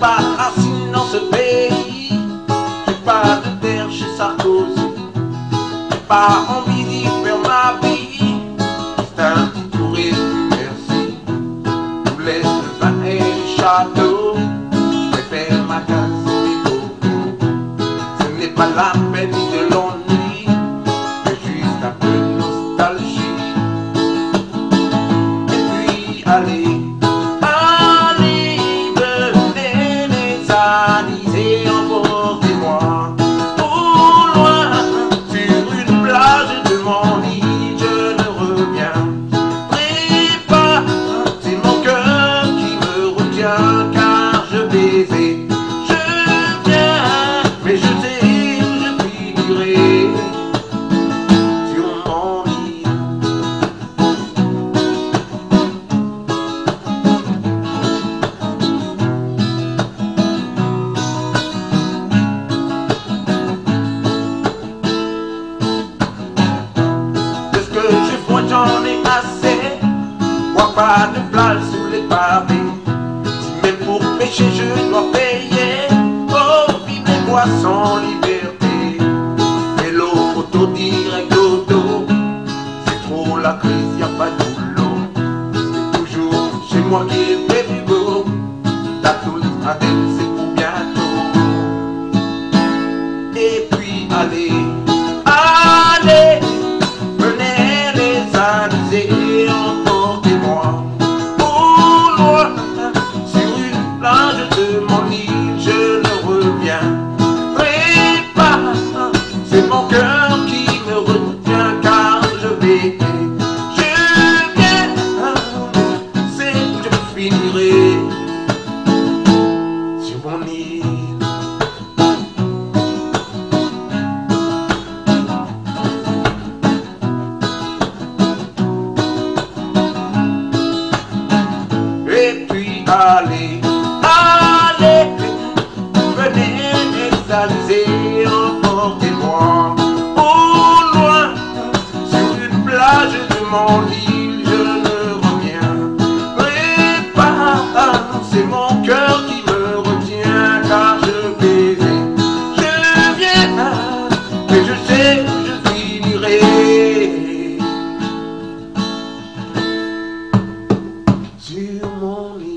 pas de racines dans ce pays. J'ai pas de terre chez Sarkozy. J'ai pas envie d'y faire ma vie. C'est un petit tourisme, merci. Je vous laisse le vin et les châteaux. Je préfère ma casse et mes cocos. Ce n'est pas la peine de l'ennui, mais juste un peu de nostalgie. Et puis allez. Car je baisais, je viens, mais je sais où je finirai sur mon île. De ce que je vois, j'en ai assez. Vois pas de plage sous les pavés. Même pour pêcher je dois payer. Oh, vivre les poissons en liberté. Et l'eau, auto direct auto. C'est trop la crise, y a pas de boulot. C'est toujours chez moi qu'il fait du beau. T'as tout le train, c'est pour bientôt. Et puis allez, allez, venez les amuser, emportez-moi. Plage de mon île, je ne reviens pas. C'est mon cœur qui me retient car je vais. Je viens, c'est où je finirai sur mon île. Et puis allez. Emportez-moi au loin sur une plage de mon île, je ne reviendrai pas. C'est mon cœur qui me retient car je baisais. Je viens, mais je sais où je finirai sur mon île.